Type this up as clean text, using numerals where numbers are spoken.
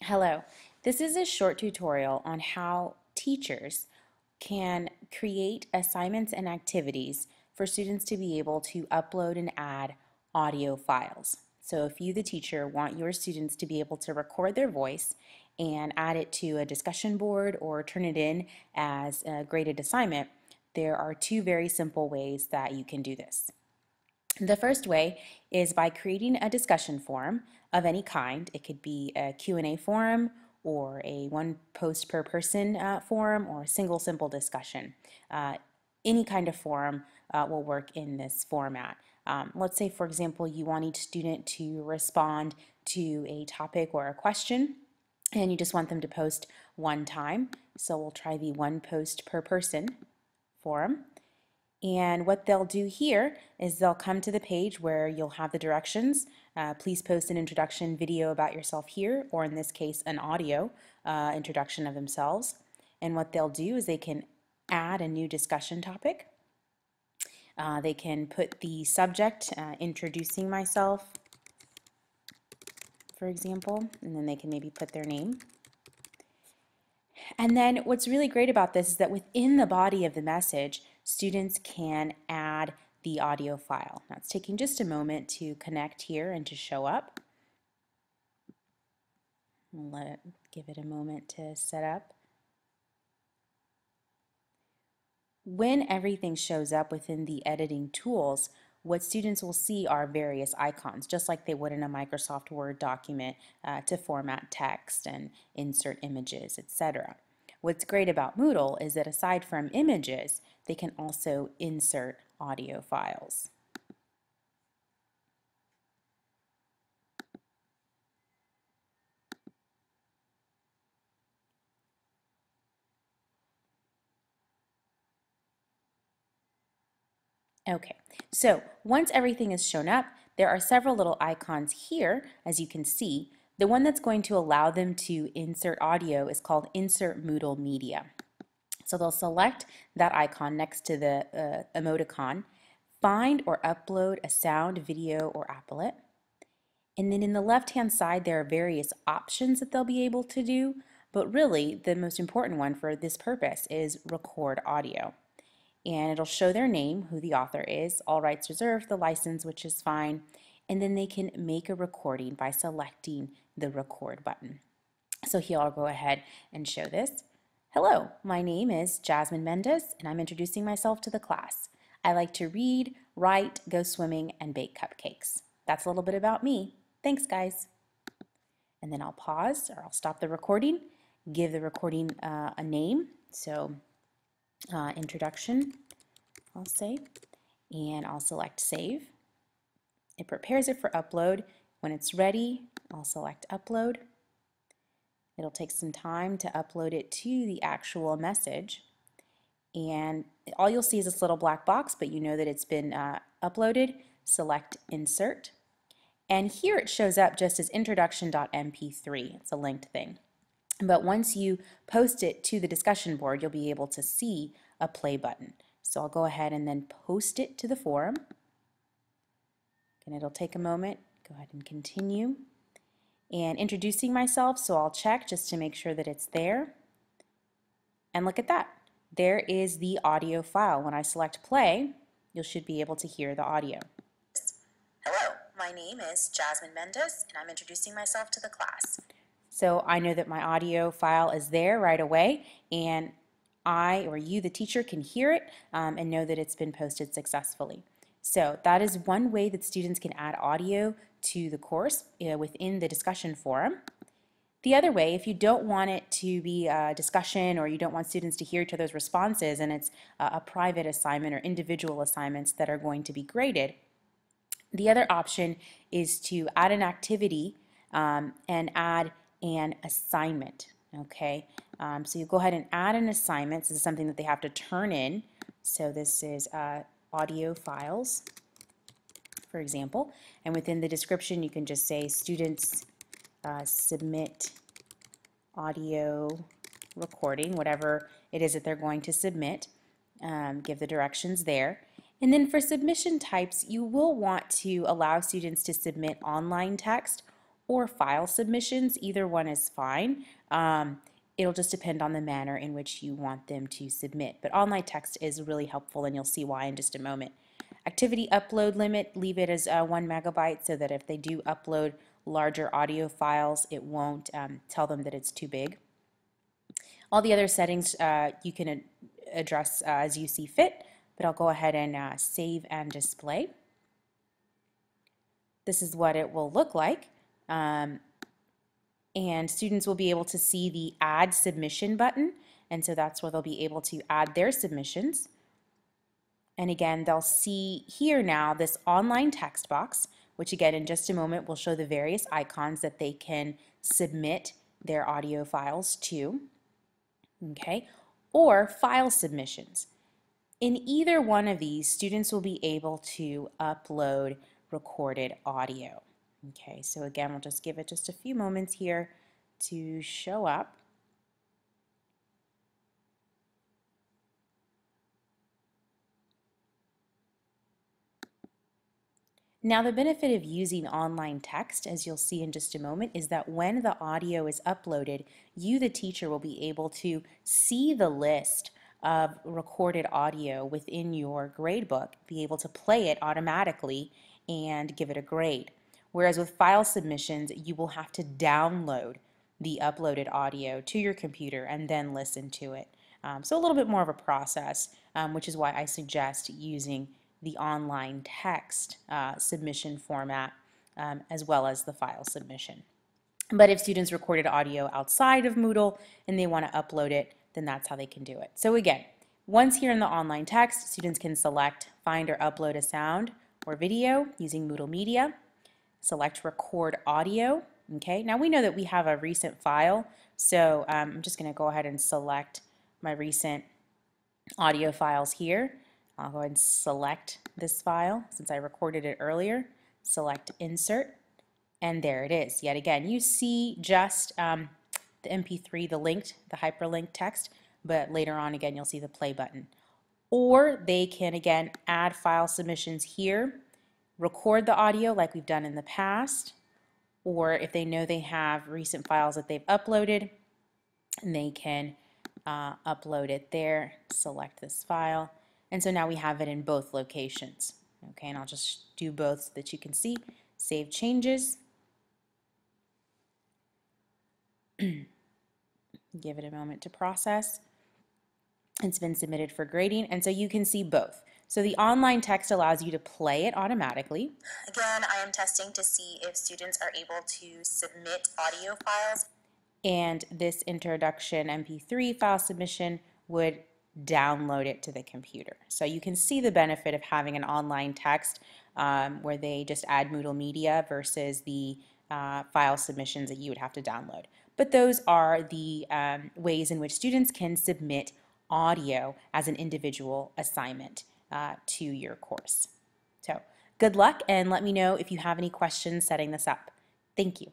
Hello, this is a short tutorial on how teachers can create assignments and activities for students to be able to upload and add audio files. So if you, the teacher, want your students to be able to record their voice and add it to a discussion board or turn it in as a graded assignment, there are two very simple ways that you can do this. The first way is by creating a discussion forum of any kind. It could be a Q&A forum or a one post per person forum or a single simple discussion. Any kind of forum will work in this format. Let's say, for example, you want each student to respond to a topic or a question and you just want them to post one time. So we'll try the one post per person forum. And what they'll do here is they'll come to the page where you'll have the directions. Please post an introduction video about yourself here, or in this case, an audio introduction of themselves. And what they'll do is they can add a new discussion topic. They can put the subject, introducing myself, for example, and then they can maybe put their name. And then what's really great about this is that within the body of the message, students can add the audio file. Now it's taking just a moment to connect here and to show up. Give it a moment to set up. When everything shows up within the editing tools, what students will see are various icons, just like they would in a Microsoft Word document to format text and insert images, etc. What's great about Moodle is that aside from images, they can also insert audio files. Okay, so once everything is shown up, there are several little icons here, as you can see. The one that's going to allow them to insert audio is called Insert Moodle Media. So they'll select that icon next to the emoticon, find or upload a sound, video, or applet. And then in the left-hand side, there are various options that they'll be able to do, but really the most important one for this purpose is record audio. And it'll show their name, who the author is, all rights reserved, the license, which is fine, and then they can make a recording by selecting the record button. So here I'll go ahead and show this. Hello, my name is Jasmine Mendez, and I'm introducing myself to the class. I like to read, write, go swimming, and bake cupcakes. That's a little bit about me. Thanks, guys. And then I'll pause, or I'll stop the recording, give the recording a name. So introduction, I'll say, and I'll select save. It prepares it for upload. When it's ready, I'll select upload. It'll take some time to upload it to the actual message. And all you'll see is this little black box, but you know that it's been uploaded. Select insert. And here it shows up just as introduction.mp3. It's a linked thing. But once you post it to the discussion board, you'll be able to see a play button. So I'll go ahead and then post it to the forum. And it'll take a moment. Go ahead and continue. And introducing myself, so I'll check just to make sure that it's there. And look at that. There is the audio file. When I select play, you should be able to hear the audio. Hello, my name is Jasmine Mendez, and I'm introducing myself to the class. So I know that my audio file is there right away, and I or you, the teacher, can hear it and know that it's been posted successfully. So that is one way that students can add audio to the course within the discussion forum. The other way, if you don't want it to be a discussion or you don't want students to hear each other's responses and it's a private assignment or individual assignments that are going to be graded, the other option is to add an activity and add an assignment. Okay, so you go ahead and add an assignment. This is something that they have to turn in. So this is audio files, for example, and within the description you can just say students submit audio recording, whatever it is that they're going to submit. Give the directions there. And then for submission types, you will want to allow students to submit online text or file submissions. Either one is fine. It'll just depend on the manner in which you want them to submit. But online text is really helpful, and you'll see why in just a moment. Activity upload limit, leave it as 1 megabyte so that if they do upload larger audio files, it won't tell them that it's too big. All the other settings you can address as you see fit, but I'll go ahead and save and display. This is what it will look like. And students will be able to see the Add Submission button, and so that's where they'll be able to add their submissions. And again, they'll see here now this online text box, which again in just a moment will show the various icons that they can submit their audio files to, okay, or file submissions. In either one of these, students will be able to upload recorded audio. Okay, so again, we'll just give it just a few moments here to show up. Now, the benefit of using online text, as you'll see in just a moment, is that when the audio is uploaded, you, the teacher, will be able to see the list of recorded audio within your gradebook, be able to play it automatically and give it a grade. Whereas with file submissions, you will have to download the uploaded audio to your computer and then listen to it. So a little bit more of a process, which is why I suggest using the online text submission format as well as the file submission. But if students recorded audio outside of Moodle and they want to upload it, then that's how they can do it. So again, once here in the online text, students can select find or upload a sound or video using Moodle Media. Select record audio. Okay, now we know that we have a recent file, so I'm just going to go ahead and select my recent audio files here. I'll go ahead and select this file since I recorded it earlier. Select insert, and there it is. Yet again, you see just the MP3, the hyperlinked text, but later on again you'll see the play button. Or they can again add file submissions here, record the audio like we've done in the past, or if they know they have recent files that they've uploaded, and they can upload it there, select this file, and so now we have it in both locations. Okay, and I'll just do both so that you can see. Save changes. Give it a moment to process. It's been submitted for grading, and so you can see both. So the online text allows you to play it automatically. Again, I am testing to see if students are able to submit audio files. And this introduction MP3 file submission would download it to the computer. So you can see the benefit of having an online text where they just add Moodle Media versus the file submissions that you would have to download. But those are the ways in which students can submit audio as an individual assignment to your course. So good luck, and let me know if you have any questions setting this up. Thank you.